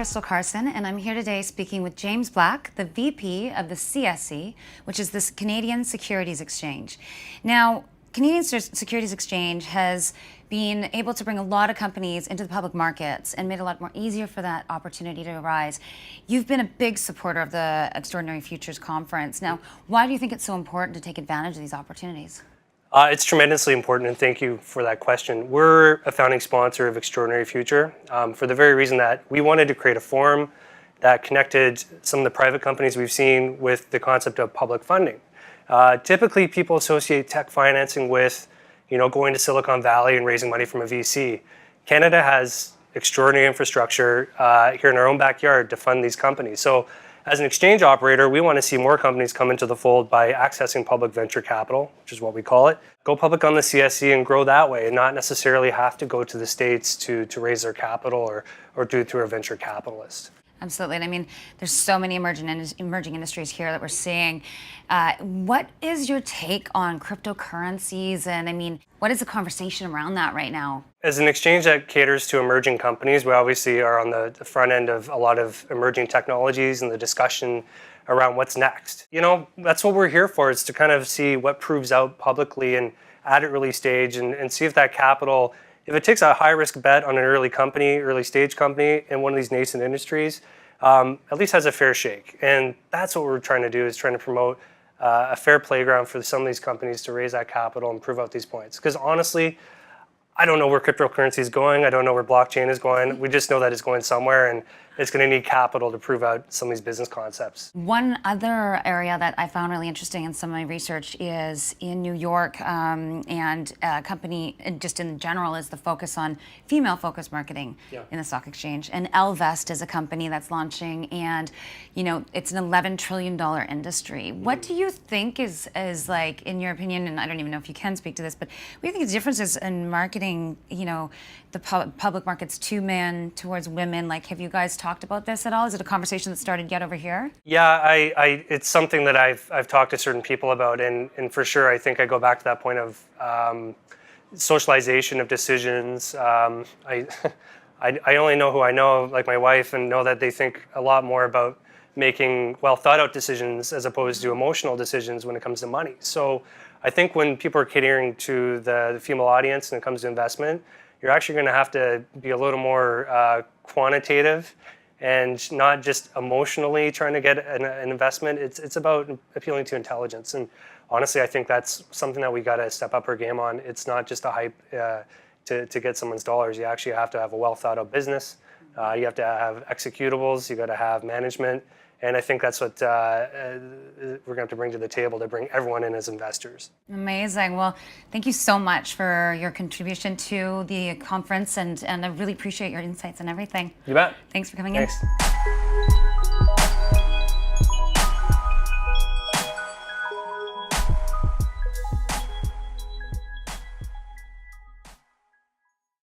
Crystal Carson, and I'm here today speaking with James Black, the VP of the CSE, which is the Canadian Securities Exchange. Now, Canadian Securities Exchange has been able to bring a lot of companies into the public markets and made it a lot more easier for that opportunity to arise. You've been a big supporter of the Extraordinary Futures Conference. Now, why do you think it's so important to take advantage of these opportunities? It's tremendously important, and thank you for that question. We're a founding sponsor of Extraordinary Future for the very reason that we wanted to create a forum that connected some of the private companies we've seen with the concept of public funding. Typically, people associate tech financing with, going to Silicon Valley and raising money from a VC. Canada has extraordinary infrastructure here in our own backyard to fund these companies. So, as an exchange operator, we want to see more companies come into the fold by accessing public venture capital, which is what we call it. Go public on the CSE and grow that way, and not necessarily have to go to the States to raise their capital or do it through a venture capitalist. Absolutely. And I mean, there's so many emerging industries here that we're seeing. What is your take on cryptocurrencies? And I mean, what is the conversation around that right now? As an exchange that caters to emerging companies, we obviously are on the front end of a lot of emerging technologies and the discussion around what's next. That's what we're here for, is to kind of see what proves out publicly and at an early stage and see if that capital, if it takes a high-risk bet on an early stage company in one of these nascent industries, at least has a fair shake. And that's what we're trying to do, is trying to promote a fair playground for some of these companies to raise that capital and prove out these points. Because honestly, I don't know where cryptocurrency is going. I don't know where blockchain is going. We just know that it's going somewhere, and it's going to need capital to prove out some of these business concepts. One other area that I found really interesting in some of my research is in New York, and a company just in general is the focus on female-focused marketing in the stock exchange. And Ellevest is a company that's launching, and it's an $11 trillion industry. What do you think is like, in your opinion, and I don't even know if you can speak to this, but what do you think the difference is in marketing, the public markets to men towards women? Like, have you guys talked about this at all? Is it a conversation that started yet over here? Yeah, it's something that I've talked to certain people about, and for sure, I think I go back to that point of socialization of decisions. I only know who I know, like my wife, and know that they think a lot more about making well thought out decisions as opposed to emotional decisions when it comes to money. So I think when people are catering to the female audience and it comes to investment, you're actually going to have to be a little more quantitative and not just emotionally trying to get an investment. It's about appealing to intelligence. And honestly, I think that's something that we got to step up our game on. It's not just a hype to get someone's dollars. You actually have to have a well thought out business. You have to have executables. You got to have management. And I think that's what we're going to have to bring to the table to bring everyone in as investors. Amazing. Well, thank you so much for your contribution to the conference, and I really appreciate your insights and everything. You bet. Thanks for coming in.